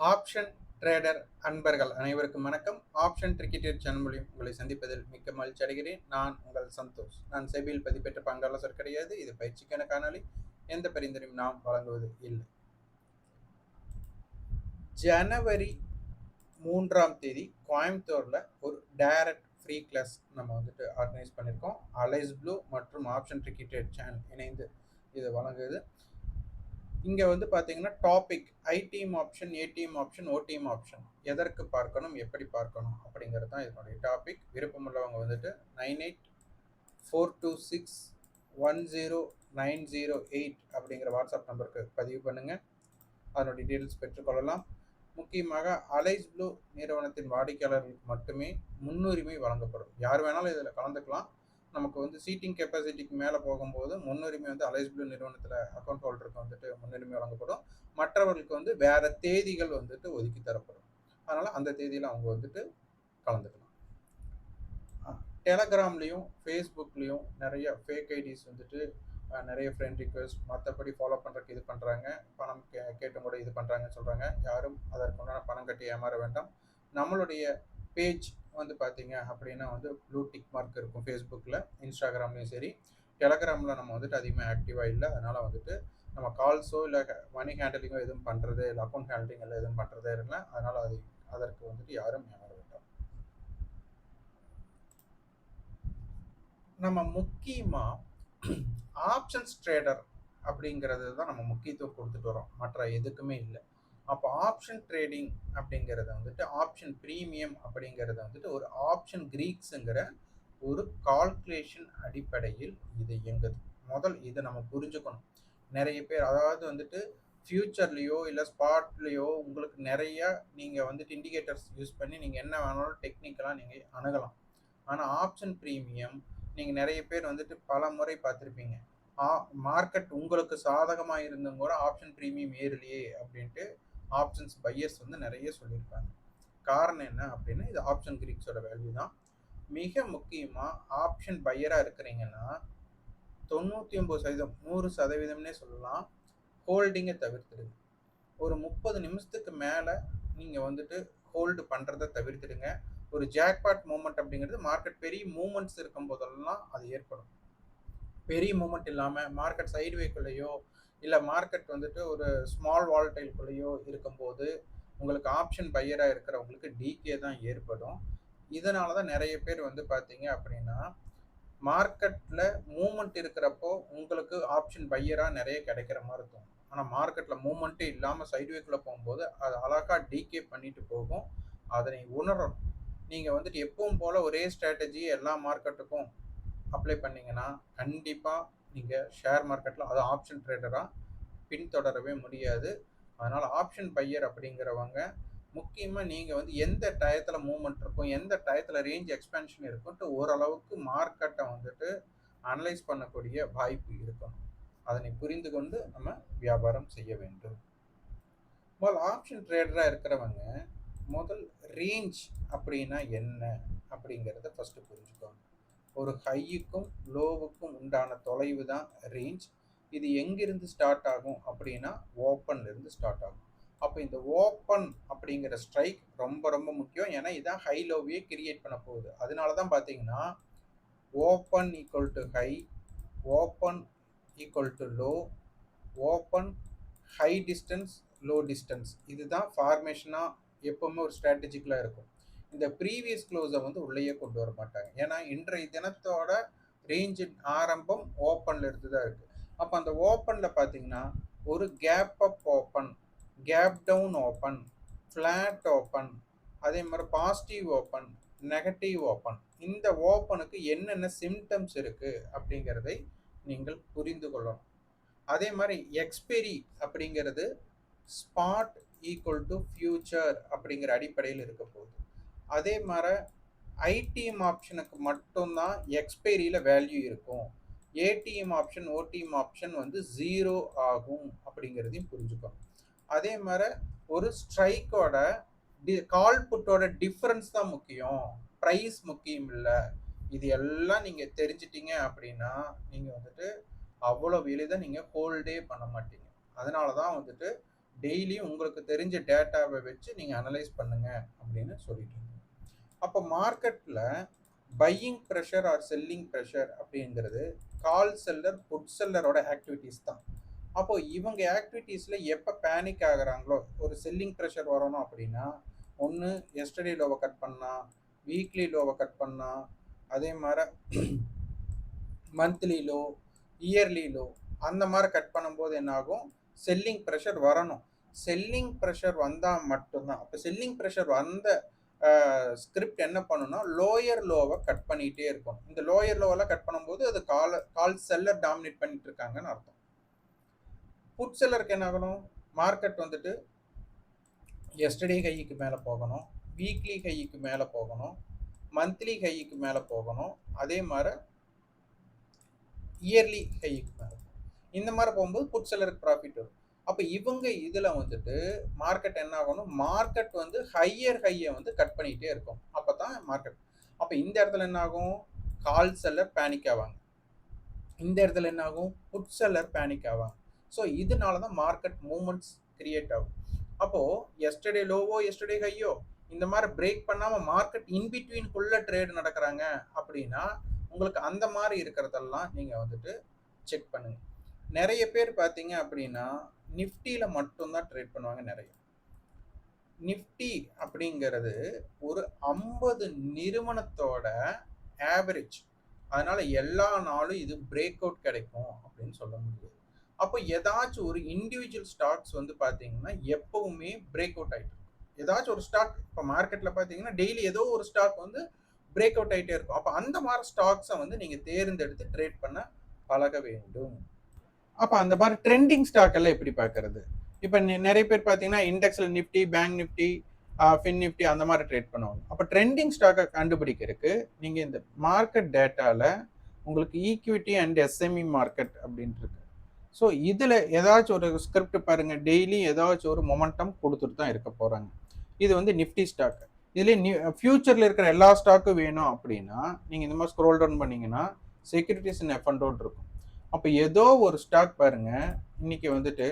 Option trader அன்பர்கள் அனைவருக்கும் வணக்கம். ஆப்ஷன் கிரிக்கெட் சேனல் மூலியம் உங்களை சந்திப்பதில் மிக்க மகிழ்ச்சி அடைகிறேன். நான் உங்கள் சந்தோஷ். நான் செபியில் பதிப்பெற்ற பங்காளர் கிடையாது. இது பயிற்சிக்கான காணொலி. எந்த பரிந்துரையும் நாம் வழங்குவது இல்லை. ஜனவரி 3ஆம் தேதி கோயம்புத்தூர்ல ஒரு டைரக்ட் ஃப்ரீ கிளாஸ் நம்ம ஆர்கனைஸ் பண்ணியிருக்கோம். அலைஸ் ப்ளூ மற்றும் ஆப்ஷன் கிரிக்கெட் சேனல் இணைந்து இது வழங்குது. இங்கே பார்த்தீங்கன்னா topic IDM option, ATM option, OTM option எதற்கு பார்க்கணும், எப்படி பார்க்கணும் அப்படிங்கிறது தான் இதனுடைய டாபிக். விருப்பமுள்ளவங்க 9842610908 அப்படிங்கிற வாட்ஸ்அப் நம்பருக்கு பதிவு பண்ணுங்கள். அதனுடைய டீட்டெயில்ஸ் பெற்றுக்கொள்ளலாம். முக்கியமாக அலைஸ் ப்ளூ நிறுவனத்தின் வாடிக்கையாளர்களுக்கு மட்டுமே முன்னுரிமை வழங்கப்படும். யார் வேணாலும் இதில் கலந்துக்கலாம். நமக்கு சீட்டிங் கெப்பாசிட்டிக்கு மேலே போகும்போது முன்னுரிமை அலைஸ் ப்ளூ நிறுவனத்தில் அக்கௌண்ட் ஹோல்டருக்கு முன்னுரிமை வழங்கப்படும். மற்றவர்களுக்கு வேற தேதிகள் ஒதுக்கி தரப்படும். அதனால் அந்த தேதியில் அவங்க கலந்துக்கலாம். டெலகிராம்லேயும் ஃபேஸ்புக்லேயும் நிறைய ஃபேக் ஐடிஸ் நிறைய ஃப்ரெண்ட் ரிக்வெஸ்ட் மற்றபடி ஃபாலோ பண்ணுறதுக்கு இது பண்ணுறாங்க. பணம் கேட்டும் கூட இது பண்ணுறாங்கன்னு சொல்கிறாங்க. யாரும் அதற்குண்டான பணம் கட்டி ஏமாற வேண்டாம். நம்மளுடைய பேஜ் பார்த்தீங்க அப்படின்னா ப்ளூ டிக் மார்க் இருக்கும். ஃபேஸ்புக்கில், இன்ஸ்டாகிராம்லேயும் சரி. டெலகிராமில் நம்ம அதிகமாக ஆக்டிவாக இல்லை. அதனால் நம்ம கால்ஸோ இல்லை மணி ஹேண்டலிங்கோ எதுவும் பண்ணுறதே இல்லை, அக்கௌண்ட் ஹேண்டலிங் எல்லாம் எதுவும் பண்ணுறதே இல்லை. அதனால் அதற்கு யாரும் ஏமாற வேண்டாம். நம்ம முக்கியமாக ஆப்ஷன்ஸ் ட்ரேடர் அப்படிங்கிறது தான் நம்ம முக்கியத்துவம் கொடுத்துட்டு வரோம், மற்ற எதுக்குமே இல்லை. அப்போ ஆப்ஷன் ட்ரேடிங் அப்படிங்கிறத ஆப்ஷன் ப்ரீமியம் அப்படிங்கிறத ஒரு ஆப்ஷன் கிரீக்ஸுங்கிற ஒரு கால்குலேஷன் அடிப்படையில் இது இயங்குது. இதை நம்ம புரிஞ்சுக்கணும். நிறைய பேர் அதாவது ஃபியூச்சர்லேயோ இல்லை ஸ்பாட்லேயோ உங்களுக்கு நிறைய நீங்கள் இண்டிகேட்டர்ஸ் யூஸ் பண்ணி நீங்கள் என்ன வேணாலும் டெக்னிக்கலாக நீங்கள் அணுகலாம். ஆனால் ஆப்ஷன் ப்ரீமியம் நீங்கள் நிறைய பேர் பல முறை பார்த்துருப்பீங்க. மார்க்கெட் உங்களுக்கு சாதகமாக இருந்தும் கூட ஆப்ஷன் ப்ரீமியம் ஏறலையே அப்படின்ட்டு ஆப்ஷன்ஸ் பையர்ஸ் நிறைய சொல்லியிருப்பாங்க. காரணம் என்ன அப்படின்னா, இது ஆப்ஷன் கிரீக்ஸோட வேல்யூ தான். மிக முக்கியமாக ஆப்ஷன் பையராக இருக்கிறீங்கன்னா 99% 100%ம்னே சொல்லலாம், ஹோல்டிங்கை தவிர்த்துடுங்க. ஒரு 30 நிமிஷத்துக்கு மேலே நீங்கள் ஹோல்டு பண்ணுறதை தவிர்த்துடுங்க. ஒரு ஜாக்பாட் மூமெண்ட் அப்படிங்கிறது மார்க்கெட் பெரிய மூமெண்ட்ஸ் இருக்கும் போதெல்லாம் அது ஏற்படும். பெரிய மூமெண்ட் இல்லாமல் மார்க்கெட் சைடுவேக்குள்ளேயோ இல்லை மார்க்கெட் ஒரு ஸ்மால் வாலட்டைல்குள்ளேயோ இருக்கும்போது உங்களுக்கு ஆப்ஷன் பையராக இருக்கிறவங்களுக்கு டிகே தான் ஏற்படும். இதனால தான் நிறைய பேர் பார்த்தீங்க அப்படின்னா மார்க்கெட்டில் மூமெண்ட் இருக்கிறப்போ உங்களுக்கு ஆப்ஷன் பையராக நிறைய கிடைக்கிற மாதிரி இருக்கும். ஆனால் மார்க்கெட்டில் மூமெண்ட்டே இல்லாமல் சைடுவேக்குள்ளே போகும்போது அது அழகாக டிகே பண்ணிட்டு போகும். அதனை உணரணும். நீங்கள் எப்பவும் போல் ஒரே ஸ்ட்ராட்டஜி எல்லா மார்க்கெட்டுக்கும் அப்ளை பண்ணிங்கன்னா கண்டிப்பாக நீங்கள் ஷேர் மார்க்கெட்டில் அது ஆப்ஷன் ட்ரேடராக பின்தொடரவே முடியாது. அதனால் ஆப்ஷன் பையர் அப்படிங்கிறவங்க முக்கியமாக நீங்கள் எந்த டயத்தில் மூவ்மெண்ட் இருக்கும், எந்த டயத்தில் ரேஞ்ச் எக்ஸ்பென்ஷன் இருக்குன்ட்டு ஓரளவுக்கு மார்க்கெட்டை அனலைஸ் பண்ணக்கூடிய வாய்ப்பு இருக்கணும். அதனை புரிந்து கொண்டு நம்ம வியாபாரம் செய்ய வேண்டும். ஆப்ஷன் ட்ரேடராக இருக்கிறவங்க முதல் ரேஞ்ச் அப்படின்னா என்ன அப்படிங்கிறத ஃபஸ்ட்டு புரிஞ்சுக்கோங்க. ஒரு ஹையுக்கும் லோவுக்கும் உண்டான தொலைவு தான் ரேஞ்ச். இது எங்கிருந்து ஸ்டார்ட் ஆகும் அப்படின்னா ஓப்பன்லேருந்து ஸ்டார்ட் ஆகும். அப்போ இந்த ஓப்பன் அப்படிங்கிற ஸ்ட்ரைக் ரொம்ப ரொம்ப முக்கியம். ஏன்னா இதான் ஹை லோவையே கிரியேட் பண்ண போகுது. அதனால தான் பார்த்தீங்கன்னா open equal to high, open equal to low, open high distance, low distance, இதுதான் ஃபார்மேஷனாக எப்பவுமே ஒரு ஸ்ட்ராட்டஜிக்கலாக இருக்கும். இந்த ப்ரீவியஸ் க்ளோஸை உள்ளேயே கொண்டு வர மாட்டாங்க. ஏன்னா இன்றைய தினத்தோட ரேஞ்சின் ஆரம்பம் ஓப்பனில் இருந்து தான் இருக்குது. அப்போ அந்த ஓப்பனில் பார்த்தீங்கன்னா ஒரு gap up open, gap down open, flat open, அதே மாதிரி பாசிட்டிவ் ஓப்பன், நெகட்டிவ் ஓப்பன், இந்த ஓப்பனுக்கு என்னென்ன சிம்டம்ஸ் இருக்குது அப்படிங்கிறதை நீங்கள் புரிந்து கொள்ளணும். அதே மாதிரி எக்ஸ்பெரி அப்படிங்கிறது ஸ்பாட் ஈக்குவல் டு ஃபியூச்சர் அப்படிங்கிற அடிப்படையில் இருக்க போகுது. அதே மாதிரி ஐடிஎம் ஆப்ஷனுக்கு மட்டும்தான் எக்ஸ்பைரியில் வேல்யூ இருக்கும். ஏடிஎம் ஆப்ஷன், ஓடிஎம் ஆப்ஷன் 0 ஆகும் அப்படிங்கிறதையும் புரிஞ்சுக்கணும். அதே மாதிரி ஒரு ஸ்ட்ரைக்கோட கால் புட்டோட டிஃப்ரென்ஸ் தான் முக்கியம், ப்ரைஸ் முக்கியம் இல்லை. இது எல்லாம் நீங்கள் தெரிஞ்சிட்டிங்க அப்படின்னா நீங்கள் அவ்வளோ எளிதாக நீங்கள் ஹோல்டே பண்ண மாட்டீங்க. அதனால தான் டெய்லியும் உங்களுக்கு தெரிஞ்ச டேட்டாவை வச்சு நீங்கள் அனலைஸ் பண்ணுங்க அப்படின்னு சொல்லிட்டு இருக்கோம். அப்போ மார்க்கெட்டில் buying pressure or selling pressure அப்படிங்கிறது கால் செல்லர் புட் செல்லரோட ஆக்டிவிட்டீஸ் தான். அப்போ இவங்க ஆக்டிவிட்டீஸில் எப்போ பேனிக் ஆகுறாங்களோ, ஒரு செல்லிங் ப்ரெஷர் வரணும் அப்படின்னா ஒன்று எஸ்டர்டே லோவை கட் பண்ணா, வீக்லி லோவை கட் பண்ணா, அதே மாதிரி மந்த்லி லோ, இயர்லி லோ, அந்த மாதிரி கட் பண்ணும்போது என்ன ஆகும், செல்லிங் ப்ரெஷர் வரணும். செல்லிங் ப்ரெஷர் வந்தால் மட்டும்தான். அப்போ செல்லிங் ப்ரெஷர் வந்த ஸ்கிரிப்ட் என்ன பண்ணுன்னா லோயர் லோவை கட் பண்ணிகிட்டே இருக்கும். இந்த லோயர் லோவெல்லாம் கட் பண்ணும்போது அது கால் செல்லர் டாமினேட் பண்ணிட்டு இருக்காங்கன்னு அர்த்தம். புட் செல்லருக்கு என்ன ஆகணும், மார்க்கெட் வந்துட்டு எஸ்டர்டே ஹைக்கு மேலே போகணும், வீக்லி ஹைக்கு மேலே போகணும், மந்த்லி ஹைக்கு மேலே போகணும், அதே மாதிரி இயர்லி ஹைக்கு மேலே. இந்த மாதிரி போகும்போது புட் செல்லருக்கு ப்ராஃபிட் வரும். அப்போ இவங்க இதில் வந்துட்டு மார்க்கெட் என்ன ஆகணும், மார்க்கெட் வந்து ஹையர் ஹையை வந்து கட் பண்ணிகிட்டே இருக்கும். அப்போ தான் மார்க்கெட். அப்போ இந்த இடத்துல என்ன ஆகும், கால் செல்லர் பேனிக் ஆவாங்க. இந்த இடத்துல என்ன ஆகும், புட் செல்லர் பேனிக் ஆவாங்க. ஸோ இதனால தான் மார்க்கெட் மூமெண்ட்ஸ் கிரியேட் ஆகும். அப்போது எஸ்டர்டே லோவோ எஸ்டர்டே ஹையோ இந்த மாதிரி பிரேக் பண்ணாமல் மார்க்கெட் இன்பிட்வீனுக்குள்ளே ட்ரேடு நடக்கிறாங்க அப்படின்னா உங்களுக்கு அந்த மாதிரி இருக்கிறதெல்லாம் நீங்கள் வந்துட்டு செக் பண்ணுங்கள். நிறைய பேர் பார்த்தீங்க அப்படின்னா நிஃப்டியில் மட்டும்தான் ட்ரேட் பண்ணுவாங்க. நிறைய நிஃப்டி அப்படிங்கிறது ஒரு 50 நிறுவனத்தோட ஆவரேஜ். அதனால எல்லா நாளும் இது பிரேக் அவுட் கிடைக்கும் அப்படின்னு சொல்ல முடியாது. அப்போ ஏதாச்சும் ஒரு இண்டிவிஜுவல் ஸ்டாக்ஸ் வந்து பார்த்தீங்கன்னா எப்பவுமே பிரேக் அவுட் ஆகிட்டு இருக்கும். ஏதாச்சும் ஒரு ஸ்டாக் இப்போ மார்க்கெட்டில் பார்த்தீங்கன்னா டெய்லி ஏதோ ஒரு ஸ்டாக் வந்து பிரேக் அவுட் ஆகிட்டே இருக்கும். அப்போ அந்த மாதிரி ஸ்டாக்ஸை வந்து நீங்கள் தேர்ந்தெடுத்து ட்ரேட் பண்ண பழக வேண்டும். அப்போ அந்த மாதிரி ட்ரெண்டிங் ஸ்டாக் எல்லாம் எப்படி பார்க்கறது? இப்போ நிறைய பேர் பார்த்தீங்கன்னா இண்டெக்ஸில் Nifty, bank Nifty, fin Nifty அந்த மாதிரி ட்ரேட் பண்ணுவாங்க. அப்போ ட்ரெண்டிங் ஸ்டாக்கை கண்டுபிடிக்கிறதுக்கு நீங்கள் இந்த மார்க்கெட் டேட்டாவில் உங்களுக்கு ஈக்விட்டி அண்ட் எஸ்எம்இ மார்க்கெட் அப்படின்ட்டு இருக்கு. ஸோ இதில் ஏதாச்சும் ஒரு ஸ்கிரிப்ட் பாருங்கள், டெய்லி ஏதாச்சும் ஒரு மொமெண்டம் கொடுத்துட்டு தான் இருக்க போகிறாங்க. இது வந்து நிஃப்டி ஸ்டாக். இதுலேயே ஃபியூச்சரில் இருக்கிற எல்லா ஸ்டாக்கும் வேணும் அப்படின்னா நீங்கள் இந்த மாதிரி ஸ்க்ரோல் டவுன் பண்ணிங்கன்னா securities in F and down இருக்கும். அப்போ ஏதோ ஒரு ஸ்டாக் பாருங்கள், இன்றைக்கி வந்துட்டு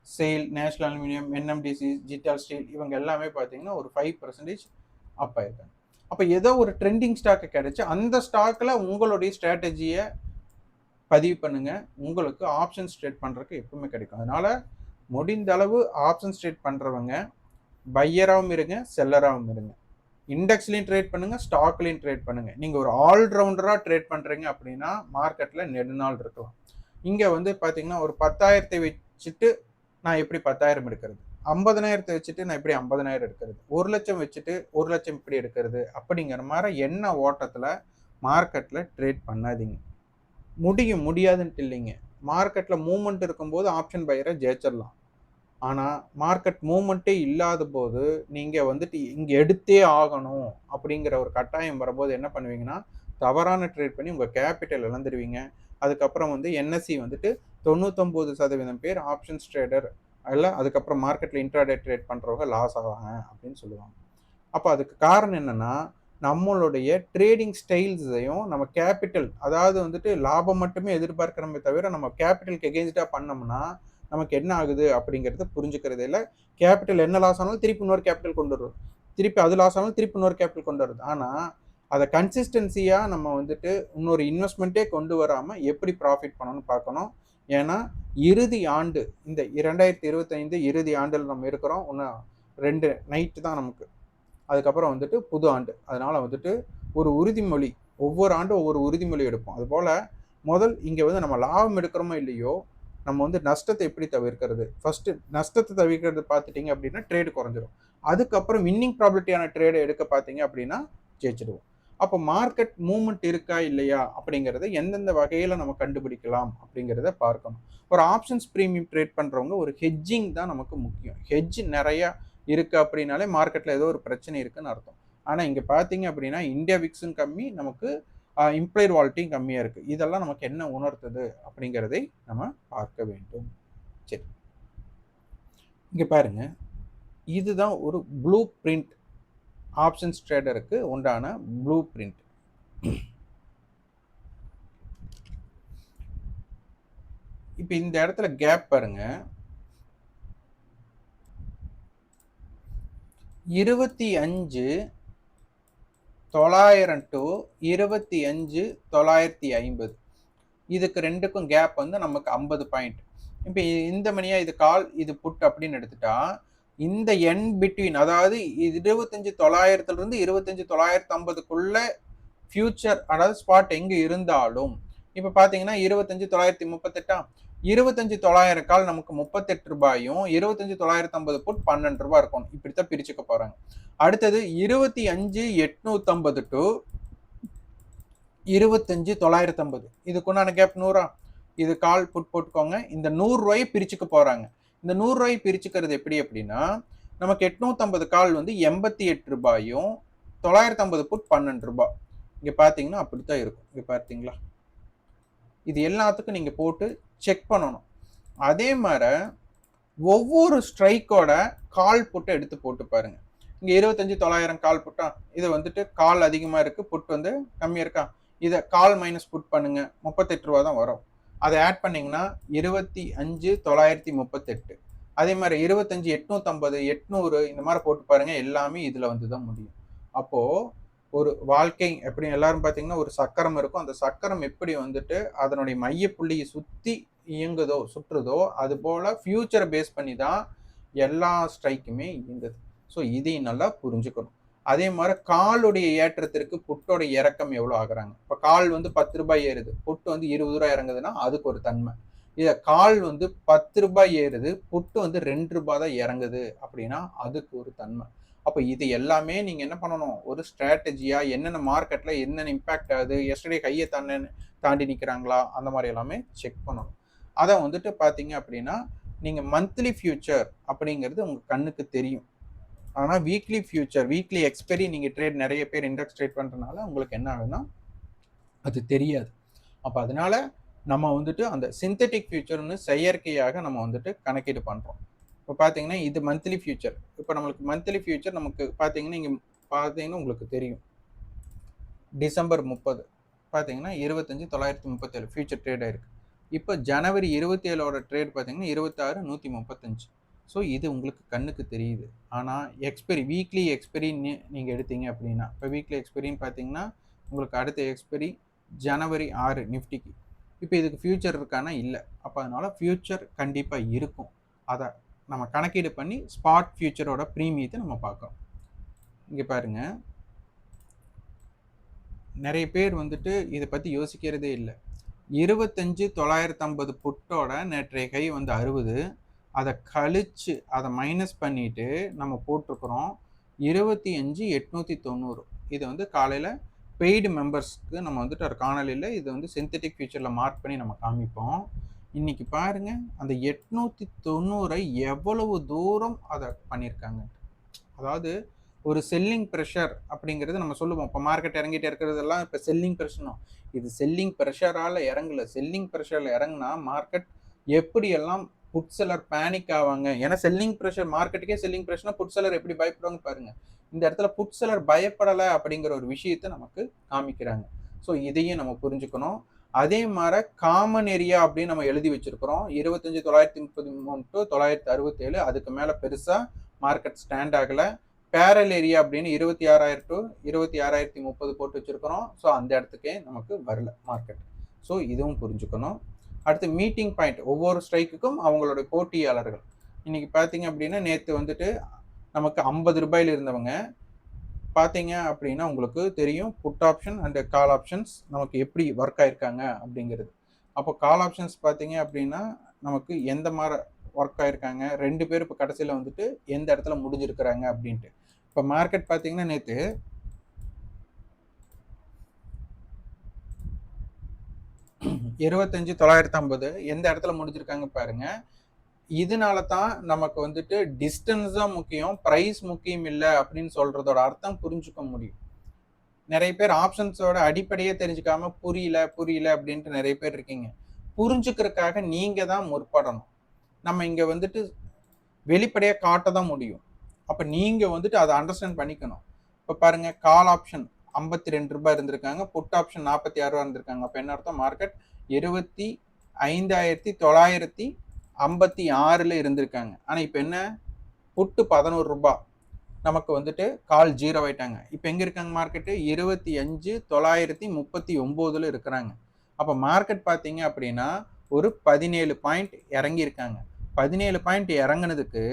சேல், நேஷனல் அலுமினியம், என்எம்டிசி, ஜிட்டால் ஸ்டீல் இவங்க எல்லாமே பார்த்தீங்கன்னா ஒரு 5% அப் ஆயிருக்காங்க. அப்போ ஏதோ ஒரு ட்ரெண்டிங் ஸ்டாக்கு கிடைச்சி அந்த ஸ்டாக்கில் உங்களுடைய ஸ்ட்ராட்டஜியை பதிவு பண்ணுங்கள். உங்களுக்கு ஆப்ஷன்ஸ் ட்ரேட் பண்ணுறதுக்கு எப்பவுமே கிடைக்கும். அதனால் முடிந்த அளவு ஆப்ஷன்ஸ் ட்ரேட் பண்ணுறவங்க பையராகவும் இருங்க, செல்லராகவும் இருங்க. இண்டெக்ஸ்லையும் ட்ரேட் பண்ணுங்கள், ஸ்டாக்லையும் ட்ரேட் பண்ணுங்கள். நீங்கள் ஒரு ஆல்ரவுண்டராக ட்ரேட் பண்ணுறீங்க அப்படின்னா மார்க்கெட்டில் நெடுநாள் இருக்கலாம். இங்கே வந்து பார்த்தீங்கன்னா ஒரு 10,000 வச்சுட்டு நான் எப்படி 10,000 எடுக்கிறது, 50,000 வச்சுட்டு நான் எப்படி 50,000 எடுக்கிறது, 1,00,000 வச்சுட்டு 1,00,000 இப்படி எடுக்கிறது அப்படிங்கிற மாதிரி என்ன ஓட்டத்தில் மார்க்கெட்டில் ட்ரேட் பண்ணாதீங்க. முடியாதுன்ட்டு இல்லைங்க. மார்க்கெட்டில் மூவ்மெண்ட் இருக்கும்போது ஆப்ஷன் பையரை ஜெயிச்சிடலாம். ஆனால் மார்க்கெட் மூவ்மெண்ட்டே இல்லாத போது நீங்கள் வந்துட்டு இங்கே எடுத்தே ஆகணும் அப்படிங்கிற ஒரு கட்டாயம் வரும்போது என்ன பண்ணுவீங்கன்னா தவறான ட்ரேட் பண்ணி உங்கள் கேபிட்டல் இழந்துடுவீங்க. அதுக்கப்புறம் வந்து என்எஸ்சி வந்துட்டு 99% பேர் ஆப்ஷன்ஸ் ட்ரேடர் இல்லை, அதுக்கப்புறம் மார்க்கெட்டில் இன்ட்ராடே ட்ரேட் பண்ணுறவங்க லாஸ் ஆவாங்க அப்படின்னு சொல்லுவாங்க. அப்போ அதுக்கு காரணம் என்னென்னா நம்மளுடைய ட்ரேடிங் ஸ்டைல்ஸையும் நம்ம கேபிட்டல், அதாவது வந்துட்டு லாபம் மட்டுமே எதிர்பார்க்கிறோமே தவிர நம்ம கேபிட்டலுக்கு எகெயின்ஸ்டாக பண்ணோம்னா நமக்கு என்ன ஆகுது அப்படிங்கிறத புரிஞ்சுக்கிறது இல்லை. கேபிட்டல் என்ன லாஸ் ஆனாலும் திருப்பி இன்னொரு கேபிட்டல் கொண்டு வருது, திருப்பி அது லாஸ் ஆனாலும் திருப்பி இன்னொரு கேபிட்டல் கொண்டு வருது. ஆனால் அதை கன்சிஸ்டன்சியாக நம்ம வந்துட்டு இன்னொரு இன்வெஸ்ட்மெண்ட்டே கொண்டு வராமல் எப்படி ப்ராஃபிட் பண்ணணும்னு பார்க்கணும். ஏன்னா இறுதி ஆண்டு, இந்த 2025 இறுதி ஆண்டில் நம்ம இருக்கிறோம். இன்னும் 2 நைட்டு தான் நமக்கு, அதுக்கப்புறம் வந்துட்டு புது ஆண்டு. அதனால் வந்துட்டு ஒரு உறுதிமொழி, ஒவ்வொரு ஆண்டும் ஒவ்வொரு உறுதிமொழி எடுப்போம். அதுபோல் முதல் இங்கே வந்து நம்ம லாபம் எடுக்கிறோமோ இல்லையோ நம்ம வந்து நஷ்டத்தை எப்படி தவிர்க்கிறது, ஃபஸ்ட்டு நஷ்டத்தை தவிர்க்கிறது பார்த்துட்டிங்க அப்படின்னா ட்ரேடு குறைஞ்சிரும். அதுக்கப்புறம் வின்னிங் ப்ராபிலிட்டியான ட்ரேடை எடுக்க பார்த்தீங்க அப்படின்னா ஜெயிச்சிடுவோம். அப்போ மார்க்கெட் மூவ்மெண்ட் இருக்கா இல்லையா அப்படிங்கிறத எந்தெந்த வகையில் நம்ம கண்டுபிடிக்கலாம் அப்படிங்கிறத பார்க்கணும். ஒரு ஆப்ஷன்ஸ் ப்ரீமியம் ட்ரேட் பண்ணுறவங்க ஒரு ஹெட்ஜிங் தான் நமக்கு முக்கியம். ஹெட்ஜ் நிறையா இருக்குது அப்படின்னாலே மார்க்கெட்டில் ஏதோ ஒரு பிரச்சனை இருக்குதுன்னு அர்த்தம். ஆனால் இங்கே பார்த்தீங்க அப்படின்னா இந்தியா விக்ஸும் கம்மி, நமக்கு இம்ப்ளைட் வால்ட்டியும் கம்மியாக இருக்குது. இதெல்லாம் நமக்கு என்ன உணர்த்துது அப்படிங்கிறதை நம்ம பார்க்க வேண்டும். சரி, இங்கே பாருங்க, இதுதான் ஒரு ப்ளூ பிரிண்ட், ஆப்ஷன்ஸ் ட்ரேடருக்கு உண்டான ப்ளூ பிரிண்ட். இப்போ இந்த இடத்துல கேப் பாருங்க, 25,900 to 25,950. இதுக்கு ரெண்டுக்கும் கேப் வந்து நமக்கு 50 பாயிண்ட். இப்போ இந்த மணியா இது கால், இது புட் அப்படின்னு எடுத்துட்டா இந்த என் பிட்வீன், அதாவது 25,900 இருந்து 25,950க்குள்ள ஃபியூச்சர், அதாவது ஸ்பாட் எங்க இருந்தாலும், இப்போ பார்த்தீங்கன்னா 25,938 25,900 கால் நமக்கு 38 ரூபாயும் 25,950 புட் 12 ரூபாய் இருக்கும். இப்படித்தான் பிரிச்சுக்க போறாங்க. அடுத்தது 25,850 டு 25,950, இதுக்குண்டான கேப் 100. இது கால் புட் போட்டுக்கோங்க. இந்த 100 ரூபாயை பிரிச்சுக்க போறாங்க. இந்த 100 ரூபாயை பிரிச்சுக்கிறது எப்படி அப்படின்னா, நமக்கு 850 கால் வந்து 88 ரூபாயும் 950 புட் 12 ரூபாய். இங்க பாத்தீங்கன்னா அப்படித்தான் இருக்கும். இங்க பார்த்தீங்களா, இது எல்லாத்துக்கும் நீங்க போட்டு செக் பண்ணணும். அதே மாதிரி ஒவ்வொரு ஸ்ட்ரைக்கோட கால் புட்டை எடுத்து போட்டு பாருங்க. இங்க 25,900 கால் புட்டா, இது வந்துட்டு கால் அதிகமா இருக்கு, புட் வந்து கம்மியா இருக்கா, இதை கால் மைனஸ் புட் பண்ணுங்க, 38 ரூபா தான் வரும். அதை ஆட் பண்ணீங்கன்னா 25,938. அதே மாதிரி 25,850, 800 இந்த மாதிரி போட்டு பாருங்க, எல்லாமே இதுல வந்துதான் முடியும். அப்போ ஒரு வாழ்க்கை எப்படி எல்லாரும் பார்த்தீங்கன்னா ஒரு சக்கரம் இருக்கும். அந்த சக்கரம் எப்படி வந்துட்டு அதனுடைய மையப்புள்ளியை சுற்றி இயங்குதோ சுற்றுதோ, அது போல ஃபியூச்சரை பேஸ் பண்ணி தான் எல்லா ஸ்ட்ரைக்குமே இயங்குது. ஸோ இதையும் நல்லா புரிஞ்சுக்கணும். அதே மாதிரி காலுடைய ஏற்றத்திற்கு புட்டோட இறக்கம் எவ்வளோ ஆகுறாங்க. இப்போ கால் வந்து 10 ரூபாய் ஏறுது, புட்டு வந்து 20 ரூபாய் இறங்குதுன்னா அதுக்கு ஒரு தன்மை. இதை கால் வந்து 10 ரூபாய் ஏறுது, புட்டு வந்து 2 ரூபாய் தான் இறங்குது அப்படின்னா அதுக்கு ஒரு தன்மை. அப்போ இது எல்லாமே நீங்கள் என்ன பண்ணணும், ஒரு ஸ்ட்ராட்டஜியாக என்னென்ன மார்க்கெட்டில் என்னென்ன இம்பேக்ட் ஆகுது, எஸ்டர்டே கையை தாண்டி நிற்கிறாங்களா, அந்த மாதிரி எல்லாமே செக் பண்ணணும். அதை வந்துட்டு பார்த்தீங்க அப்படின்னா நீங்கள் மந்த்லி ஃபியூச்சர் அப்படிங்கிறது உங்கள் கண்ணுக்கு தெரியும். ஆனால் வீக்லி ஃபியூச்சர், வீக்லி எக்ஸ்பெரி நீங்கள் ட்ரேட் நிறைய பேர் இண்டெக்ஸ் ட்ரேட் பண்ணுறதுனால உங்களுக்கு என்ன ஆகுதுன்னா அது தெரியாது. அப்போ அதனால நம்ம வந்துட்டு அந்த சிந்தட்டிக் ஃபியூச்சர்னு செயற்கையாக நம்ம வந்துட்டு கணக்கீடு பண்ணுறோம். இப்போ பார்த்தீங்கன்னா இது மந்த்லி ஃபியூச்சர். இப்போ நம்மளுக்கு மந்த்லி ஃபியூச்சர் நமக்கு பார்த்தீங்கன்னா இங்கே பார்த்தீங்கன்னா உங்களுக்கு தெரியும், டிசம்பர் 30 பார்த்தீங்கன்னா 25,937 ஃபியூச்சர் ட்ரேட் ஆயிருக்கு. இப்போ ஜனவரி 27ஓட ட்ரேட் பார்த்தீங்கன்னா 26,135. ஸோ இது உங்களுக்கு கண்ணுக்கு தெரியுது. ஆனால் எக்ஸ்பெரி, வீக்லி எக்ஸ்பெரின்னு நீங்கள் எடுத்தீங்க அப்படின்னா, இப்போ வீக்லி எக்ஸ்பெரின்னு பார்த்தீங்கன்னா உங்களுக்கு அடுத்த எக்ஸ்பெரி ஜனவரி 6 நிஃப்டிக்கு. இப்போ இதுக்கு ஃபியூச்சர் இருக்கானா இல்லை. அப்போ அதனால ஃபியூச்சர் கண்டிப்பாக இருக்கும். அதை நம்ம கணக்கீடு பண்ணி ஸ்பாட் ஃபியூச்சரோட ப்ரீமியத்தை நம்ம பார்க்கணும். இங்கே பாருங்க, நிறைய பேர் வந்துட்டு இதை பற்றி யோசிக்கிறதே இல்லை. 25,950 புட்டோட நேற்றைய கை வந்து 60, அதை கழிச்சு அதை மைனஸ் பண்ணிட்டு நம்ம போட்டிருக்கிறோம் 25,890. இது வந்து காலையில் பெய்டு மெம்பர்ஸ்க்கு நம்ம வந்துட்டு ஒரு காணொலியில் இது வந்து சிந்தட்டிக் ஃபியூச்சரில் மார்க் பண்ணி நம்ம காமிப்போம். இன்னைக்கு பாருங்க அந்த 890 எவ்வளவு தூரம் அதை பண்ணியிருக்காங்க. அதாவது ஒரு செல்லிங் ப்ரெஷர் அப்படிங்கிறது நம்ம சொல்லுவோம். இப்போ மார்க்கெட் இறங்கிட்டு இருக்கிறதெல்லாம் இப்போ செல்லிங் ப்ரெஷர்னும், இது செல்லிங் ப்ரெஷரால் இறங்கல. செல்லிங் ப்ரெஷரில் இறங்குனா மார்க்கெட் எப்படியெல்லாம் புட் செல்லர் பேனிக் ஆவாங்க. ஏன்னா செல்லிங் ப்ரெஷர், மார்க்கெட்டுக்கே செல்லிங் ப்ரெஷர்னா புட் செல்லர் எப்படி பயப்படுவாங்க பாருங்க. இந்த இடத்துல புட் செல்லர் பயப்படலை அப்படிங்கிற ஒரு விஷயத்தை நமக்கு காமிக்கிறாங்க. ஸோ இதையும் நம்ம புரிஞ்சுக்கணும். அதே மாதிரி காமன் ஏரியா அப்படின்னு நம்ம எழுதி வச்சிருக்கிறோம் 25,933 to 967. அதுக்கு மேலே பெருசாக மார்க்கெட் ஸ்டாண்ட் ஆகலை. பேரல் ஏரியா அப்படின்னு 26,000 to 26,030 போட்டு வச்சிருக்கிறோம். ஸோ அந்த இடத்துக்கே நமக்கு வரல மார்க்கெட். ஸோ இதுவும் புரிஞ்சுக்கணும். அடுத்து மீட்டிங் பாயிண்ட், ஒவ்வொரு ஸ்ட்ரைக்குக்கும் அவங்களோட போட்டியாளர்கள். இன்னைக்கு பார்த்தீங்க அப்படின்னா நேற்று வந்துட்டு நமக்கு 50 ரூபாயில் இருந்தவங்க பார்த்தீங்க அப்படின்னா உங்களுக்கு தெரியும் put option and call options நமக்கு எப்படி ஒர்க் ஆயிருக்காங்க அப்படிங்கிறது. அப்போ கால் ஆப்ஷன்ஸ் பார்த்தீங்க அப்படின்னா நமக்கு எந்த மாதிரி ஒர்க் ஆயிருக்காங்க, 2 பேர் இப்போ கடைசியில் வந்துட்டு எந்த இடத்துல முடிஞ்சிருக்கிறாங்க அப்படின்ட்டு. இப்போ மார்க்கெட் பார்த்தீங்கன்னா நேற்று 25,950 எந்த இடத்துல முடிஞ்சிருக்காங்க பாருங்க. இதனால தான் நமக்கு வந்துட்டு டிஸ்டன்ஸ் தான் முக்கியம், ப்ரைஸ் முக்கியம் இல்லை அப்படின்னு சொல்றதோட அர்த்தம் புரிஞ்சுக்க முடியும். நிறைய பேர் ஆப்ஷன்ஸோட அடிப்படையே தெரிஞ்சுக்காம புரியல அப்படின்ட்டு நிறைய பேர் இருக்கீங்க. புரிஞ்சுக்கிறதுக்காக நீங்க தான் முற்படணும். நம்ம இங்க வந்துட்டு வெளிப்படையா காட்ட தான் முடியும். அப்ப நீங்க வந்துட்டு அதை அண்டர்ஸ்டாண்ட் பண்ணிக்கணும். இப்ப பாருங்க, கால் ஆப்ஷன் 52 ரூபாய் இருந்திருக்காங்க, புட் ஆப்ஷன் 46 ரூபாய் இருந்திருக்காங்க. அப்ப என்ன அர்த்தம், மார்க்கெட் 25,956 இருந்திருக்காங்க. ஆனா இப்ப என்ன, புட்டு 11 ரூபாய், நமக்கு வந்துட்டு கால் ஜீரோ ஆயிட்டாங்க. இப்போ எங்கே இருக்காங்க மார்க்கெட்டு? 25,939 இருக்கிறாங்க. அப்போ மார்க்கெட் பார்த்தீங்க அப்படின்னா ஒரு 17 பாயிண்ட் இறங்கியிருக்காங்க. 17 பாயிண்ட் இறங்குனதுக்கு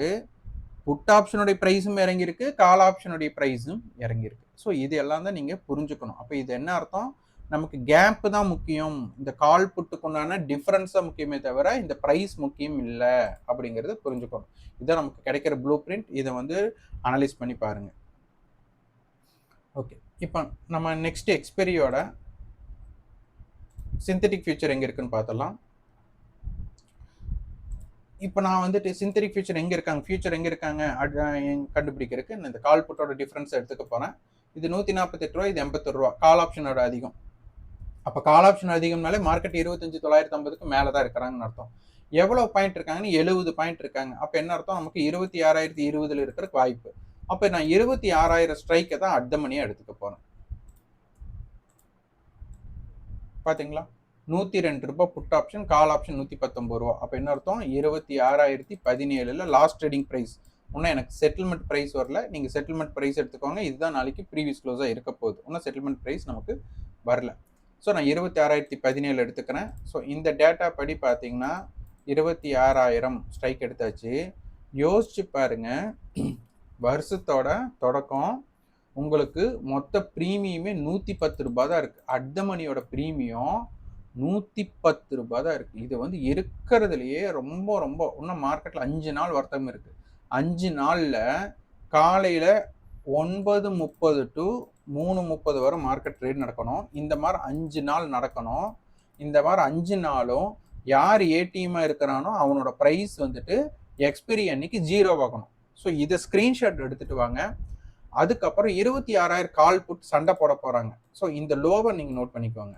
புட் ஆப்ஷனுடைய ப்ரைஸும் இறங்கியிருக்கு, கால் ஆப்ஷனுடைய ப்ரைஸும் இறங்கியிருக்கு. ஸோ இது எல்லாம் தான் நீங்கள் புரிஞ்சுக்கணும். அப்போ இது என்ன அர்த்தம்? நமக்கு கேப் தான் முக்கியம், இந்த கால் புட்டுக்குண்டான டிஃபரன்ஸாக முக்கியமே தவிர இந்த ப்ரைஸ் முக்கியம் இல்லை அப்படிங்கிறத புரிஞ்சுக்கணும். இதான் நமக்கு கிடைக்கிற ப்ளூ பிரிண்ட். இதை வந்து அனலைஸ் பண்ணி பாருங்கள். ஓகே, இப்போ நம்ம நெக்ஸ்ட் எக்ஸ்பெரியோட சிந்தட்டிக் ஃபியூச்சர் எங்கே இருக்குன்னு பார்த்தலாம். இப்போ நான் வந்துட்டு சிந்தட்டிக் ஃபியூச்சர் எங்கே இருக்காங்க, ஃபியூச்சர் எங்கே இருக்காங்க கண்டுபிடிக்கிறதுக்கு இந்த கால் புட்டோட டிஃப்ரென்ஸ் எடுத்துக்க போகிறேன். இது 148 ரூபா, இது 81 ரூபா. கால் ஆப்ஷனோட அதிகம். அப்போ கால் ஆப்ஷன் அதிகம்னாலே மார்க்கெட் 25,950க்கு மேலே தான் இருக்கிறாங்கன்னு அர்த்தம். எவ்வளோ பாயிண்ட் இருக்காங்கன்னு 70 பாயிண்ட் இருக்காங்க. அப்போ என்ன அர்த்தம்? நமக்கு 26,020 இருக்கிறதுக்கு வாய்ப்பு. அப்போ நான் 26,000 ஸ்ட்ரைக்கை தான் அட் த மணியாக எடுத்துக்க போகிறேன். பார்த்தீங்களா? 102 ரூபாய் புட் ஆப்ஷன், கால் ஆப்ஷன் 119 ரூபா. அப்போ என்ன அர்த்தம்? 26,017 லாஸ்ட் ட்ரேடிங் ப்ரைஸ். இன்னும் எனக்கு செட்டில்மெண்ட் ப்ரைஸ் வரல. நீங்கள் செட்டில்மெண்ட் ப்ரைஸ் எடுத்துக்கோங்க. இதுதான் நாளைக்கு ப்ரீவியஸ் க்ளோஸாக இருக்க போகுது. இன்னும் செட்டில்மெண்ட் ப்ரைஸ் நமக்கு வரல. ஸோ நான் 26,017 எடுத்துக்கிறேன். ஸோ இந்த டேட்டா படி பார்த்தீங்கன்னா 26,000 ஸ்ட்ரைக் எடுத்தாச்சு. யோசிச்சு பாருங்க, வருஷத்தோட தொடக்கம் உங்களுக்கு மொத்த ப்ரீமியமே 110 ரூபாய் தான் இருக்குது. அட் த மணியோட ப்ரீமியம் 110 ரூபாய் தான் இருக்குது. இது வந்து இருக்கிறதுலையே ரொம்ப ரொம்ப இன்னும் மார்க்கெட்டில் 5 நாள் வர்த்தகம் இருக்குது. 5 நாளில் காலையில் 9:30 டு 3:30 வரை மார்க்கெட் ட்ரேட் நடக்கணும். இந்த மாதிரி 5 நாள் நடக்கணும். இந்த மாதிரி 5 நாளும் யார் ஏடிஎம்மாக இருக்கிறானோ அவனோட ப்ரைஸ் வந்துட்டு எக்ஸ்பைரி அன்னைக்கு 0 ஆகணும். ஸோ இதை ஸ்க்ரீன்ஷாட் எடுத்துகிட்டு வாங்க. அதுக்கப்புறம் 26,000 கால் புட் சண்டை போட போகிறாங்க. ஸோ இந்த லோவை நீங்கள் நோட் பண்ணிக்கோங்க.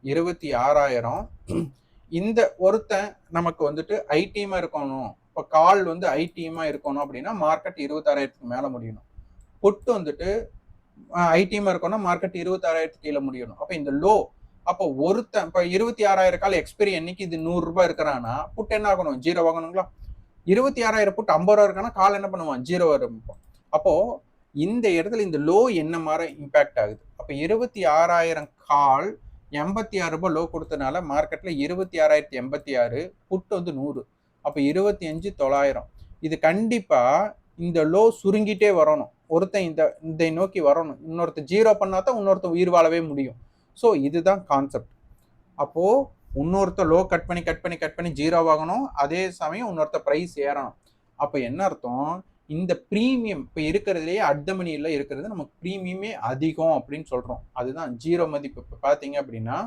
26,000. இந்த ஒருத்தன் நமக்கு வந்துட்டு ஐடிஎம்மாக இருக்கணும். இப்போ கால் வந்து ஐடிஎம்மாக இருக்கணும் அப்படின்னா மார்க்கெட் 26,000க்கு மேலே முடியணும். புட்டு வந்துட்டு ஐடிஎம்மாக இருக்கணும், மார்க்கெட் 26,000க்கு கீழே முடியணும். அப்போ இந்த லோ, அப்போ ஒருத்தன் இப்போ 26,000 கால் எக்ஸ்பைரி அன்னைக்கு இது 100 ரூபாய் இருக்கிறான்னா புட் என்ன ஆகணும்? 0 ஆகணுங்களா? 26,000 புட் 50 ரூபா இருக்கானா கால் என்ன பண்ணுவான்? 0 வரும். அப்போ இந்த இடத்துல இந்த லோ என்ன மாதிரி இம்பாக்ட் ஆகுது? அப்போ 26,000 கால் 86 ரூபாய் லோ கொடுத்தனால மார்க்கெட்டில் 26,086, புட்டு வந்து 100. அப்போ 25,900. இது கண்டிப்பாக இந்த லோ சுருங்கிட்டே வரணும். ஒருத்தன் இதை நோக்கி வரணும். இன்னொருத்தர் 0 பண்ணா தான் இன்னொருத்தர் உயிர் வாழவே முடியும். ஸோ இதுதான் கான்செப்ட். அப்போது இன்னொருத்தர் லோ கட் பண்ணி 0 ஆகணும். அதே சமயம் இன்னொருத்தர் ப்ரைஸ் ஏறணும். அப்போ என்ன அர்த்தம்? இந்த ப்ரீமியம் இப்போ இருக்கிறதுலேயே அட் த மணியில் இருக்கிறது நமக்கு ப்ரீமியமே அதிகம் அப்படின்னு சொல்கிறோம். அதுதான் 0 மதிப்பு. இப்போ பார்த்தீங்க அப்படின்னா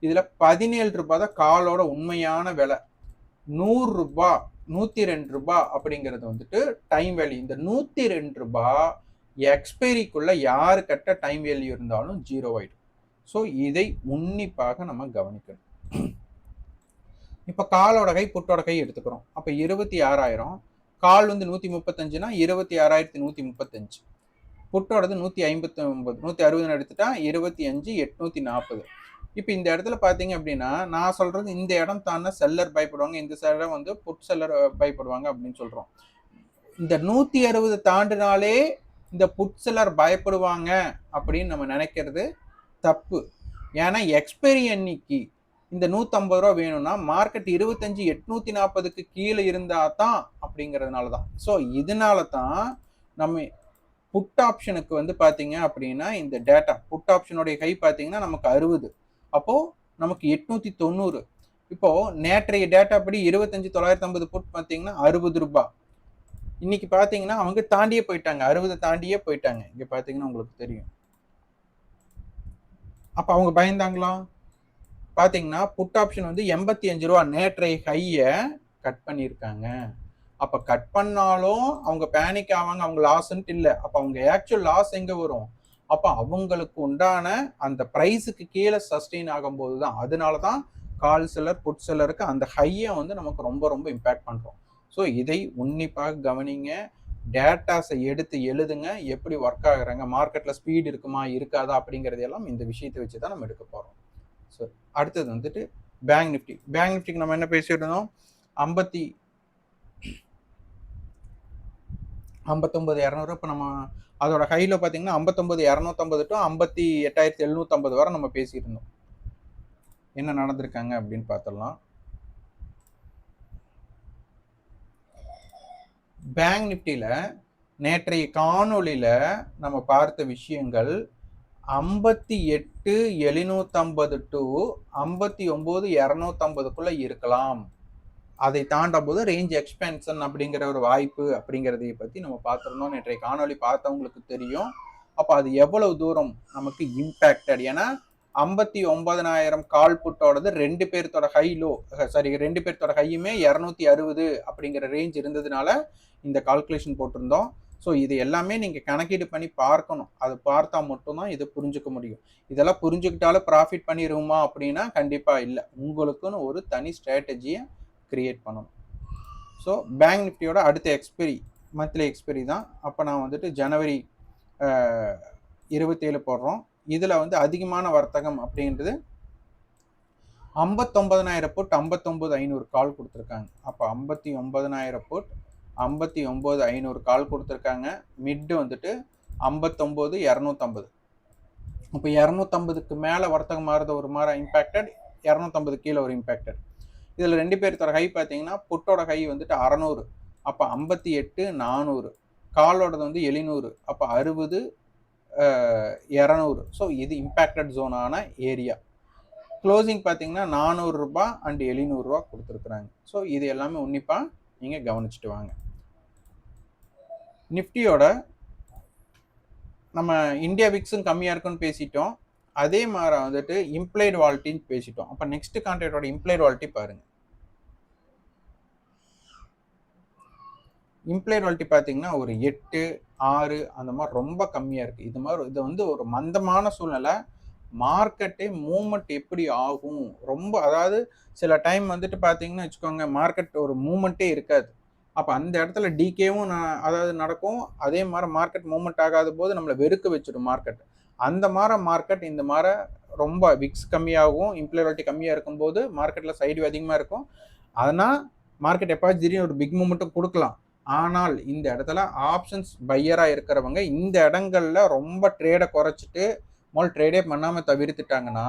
இதில் 17 ரூபாய் தான் காலோட உண்மையான விலை. 100 ரூபாய் 102 ரூபாய் அப்படிங்கிறது வந்துட்டு டைம் வேல்யூ. இந்த 102 ரூபாய் எக்ஸ்பைரிக்குள்ள யாரு கட்ட டைம் வேல்யூ இருந்தாலும் 0 ஆயிடும். ஸோ இதை உன்னிப்பாக நம்ம கவனிக்கணும். இப்போ காலோட கை புட்டோட கை எடுத்துக்கிறோம். அப்போ 26,000 கால் வந்து 135னா 26,135. புட்டோடது 159, 160 எடுத்துட்டா 25,840. இப்போ இந்த இடத்துல பார்த்தீங்க அப்படின்னா நான் சொல்றது இந்த இடம் தானே செல்லர் பயப்படுவாங்க, இந்த சைடம் வந்து புட் செல்லர் பயப்படுவாங்க அப்படின்னு சொல்றோம். இந்த 160 தாண்டினாலே இந்த புட் செல்லர் பயப்படுவாங்க அப்படின்னு நம்ம நினைக்கிறது தப்பு. ஏன்னா எக்ஸ்பைரி அன்னைக்கு இந்த 150 ரூபா வேணும்னா மார்க்கெட் 25,840க்கு கீழே இருந்தா தான் அப்படிங்கிறதுனால தான். ஸோ இதனால தான் நம்ம புட் ஆப்ஷனுக்கு வந்து பார்த்தீங்க அப்படின்னா இந்த டேட்டா புட் ஆப்ஷனுடைய கை பார்த்தீங்கன்னா நமக்கு 60, அப்போ நமக்கு 890. இப்போ நேற்றைய டேட்டா படி 25,950 புட் பார்த்தீங்கன்னா 60 ரூபாய். இன்னைக்கு பார்த்தீங்கன்னா அவங்க தாண்டியே போயிட்டாங்க, 60 தாண்டியே போயிட்டாங்க. இங்கே பார்த்தீங்கன்னா உங்களுக்கு தெரியும். அப்போ அவங்க பயந்தாங்களா? பார்த்தீங்கன்னா புட் ஆப்ஷன் வந்து 85 ரூபா நேற்றைய ஹையை கட் பண்ணியிருக்காங்க. அப்போ கட் பண்ணாலும் அவங்க பேனிக் ஆவாங்க, அவங்க லாஸ்ன்ட்டு இல்லை. அப்போ அவங்க ஆக்சுவல் லாஸ் எங்கே வரும்? அப்போ அவங்களுக்கு உண்டான அந்த ப்ரைஸுக்கு கீழே சஸ்டெயின் ஆகும்போது தான். அதனால தான் கால் செல்லர் புட் செல்லருக்கு அந்த ஹையை வந்து நமக்கு ரொம்ப ரொம்ப இம்பேக்ட் பண்ணுறோம். ஸோ இதை உன்னிப்பாக கவனிங்க. டேட்டாஸை எடுத்து எழுதுங்க. எப்படி ஒர்க் ஆகுறாங்க, மார்க்கெட்டில் ஸ்பீடு இருக்குமா இருக்காதா அப்படிங்கிறதெல்லாம் இந்த விஷயத்தை வச்சு தான் நம்ம எடுக்க போகிறோம். ஸோ அடுத்தது வந்துட்டு பேங்க் நிஃப்டி. பேங்க் நிஃப்டிக்கு நம்ம என்ன பேசிட்டு இருந்தோம்? 59,200. இப்போ நம்ம அதோட ஹையில் பார்த்தீங்கன்னா 59,250 டு 58,750 வரை நம்ம பேசியிருந்தோம். என்ன நடந்திருக்காங்க அப்படின்னு பார்த்துடலாம். பேங்க் நிஃப்டியில் நேற்றைய காணொளியில் நம்ம பார்த்த விஷயங்கள் 58,750 டு 59,250 இருக்கலாம். அதை தாண்டும் போது ரேஞ்ச் எக்ஸ்பென்ஷன் அப்படிங்கிற ஒரு வாய்ப்பு அப்படிங்கிறதை பற்றி நம்ம பார்த்துருந்தோம். நேற்றைய காணொலி பார்த்தவங்களுக்கு தெரியும். அப்போ அது எவ்வளவு தூரம் நமக்கு இம்பேக்டட். ஏன்னா 59,000 கால் புட்டோடது 2 பேர்த்தோட ஹைலோ சாரி 2 பேர்த்தோட ஹையுமே 260 அப்படிங்கிற ரேஞ்ச் இருந்ததுனால இந்த கால்குலேஷன் போட்டிருந்தோம். ஸோ இது எல்லாமே நீங்கள் கணக்கீடு பண்ணி பார்க்கணும். அது பார்த்தா மட்டும்தான் இதை புரிஞ்சுக்க முடியும். இதெல்லாம் புரிஞ்சுக்கிட்டாலும் ப்ராஃபிட் பண்ணிடுவோமா அப்படின்னா கண்டிப்பாக இல்லை. உங்களுக்குன்னு ஒரு தனி ஸ்ட்ராட்டஜியை கிரியேட் பண்ணணும். ஸோ பேங்க் நிஃப்டியோட அடுத்த எக்ஸ்பெரி மந்த்லி எக்ஸ்பெரி தான். அப்போ நான் வந்துட்டு ஜனவரி 27 போடுறோம். இதில் வந்து அதிகமான வர்த்தகம் அப்படின்றது 59,000 புட் 59,500 கால் கொடுத்துருக்காங்க. அப்போ 59,000 புட் 59,500 கால் கொடுத்துருக்காங்க. மிட்டு வந்துட்டு 59,250. இப்போ 250க்கு மேலே வர்த்தகம் மாறுறது ஒரு மாதிரி இம்பேக்டட், 250 கீழே ஒரு இம்பேக்டட். இதில் 2 பேர்த்தோட ஹை பார்த்தீங்கன்னா புட்டோட ஹை வந்துட்டு 600. அப்போ 58,400. காலோடது வந்து 700. அப்போ 60, 200. ஸோ இது இம்பேக்டட் ஜோனான ஏரியா. க்ளோசிங் பார்த்தீங்கன்னா 400 ரூபாய் அண்ட் 700 ரூபா கொடுத்துருக்குறாங்க. ஸோ இது எல்லாமே உன்னிப்பாக நீங்கள் கவனிச்சுட்டு வாங்க. நிஃப்டியோட நம்ம இந்தியா விக்ஸும் கம்மியாக இருக்குன்னு பேசிட்டோம். அதே மாதிரி வந்துட்டு இம்ப்ளைடு வால்ட்டின்னு பேசிட்டோம். அப்போ நெக்ஸ்ட் கான்ட்ராக்டோட இம்ப்ளைடு வால்ட்டி பாருங்க. இம்ப்ளைடு வால்ட்டி பார்த்தீங்கன்னா ஒரு 8, 6 அந்த மாதிரி ரொம்ப கம்மியாக இருக்குது. இது வந்து ஒரு மந்தமான சூழ்நிலை. மார்க்கெட்டே மூமெண்ட் எப்படி ஆகும் ரொம்ப, அதாவது சில டைம் வந்துட்டு பார்த்தீங்கன்னா வச்சுக்கோங்க, மார்க்கெட் ஒரு மூமெண்ட்டே இருக்காது. அப்போ அந்த இடத்துல டிகேவும் அதாவது நடக்கும். அதே மாதிரி மார்க்கெட் மூமெண்ட் ஆகாத போது நம்மளை வெறுக்க வச்சிடும் மார்க்கெட். அந்த மாதிரி மார்க்கெட் இந்த மாதிரி ரொம்ப விக்ஸ் கம்மியாகும், இம்ப்ளைபிலிட்டி கம்மியாக இருக்கும்போது மார்க்கெட்டில் சைடு அதிகமாக இருக்கும். அதனால் மார்க்கெட் எப்பாச்சும் திடீர்னு ஒரு பிக் மூமெண்ட்டும் கொடுக்கலாம். ஆனால் இந்த இடத்துல ஆப்ஷன்ஸ் பையராக இருக்கிறவங்க இந்த இடங்கள்ல ரொம்ப ட்ரேடை குறைச்சிட்டு முதல் ட்ரேடே பண்ணாமல் தவிர்த்துட்டாங்கன்னா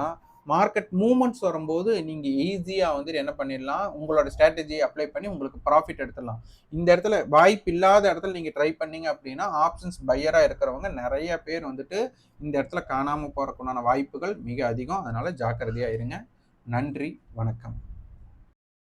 மார்க்கெட் மூவ்மெண்ட்ஸ் வரும்போது நீங்கள் ஈஸியாக வந்துட்டு என்ன பண்ணிடலாம், உங்களோட ஸ்ட்ராட்டஜியை அப்ளை பண்ணி உங்களுக்கு ப்ராஃபிட் எடுத்துடலாம். இந்த இடத்துல வாய்ப்பு இல்லாத இடத்துல நீங்கள் ட்ரை பண்ணீங்க அப்படின்னா ஆப்ஷன்ஸ் பையராக இருக்கிறவங்க நிறைய பேர் வந்துட்டு இந்த இடத்துல காணாமல் போகிறதுக்குண்டான வாய்ப்புகள் மிக அதிகம். அதனால் ஜாக்கிரதையாக இருங்க. நன்றி, வணக்கம்.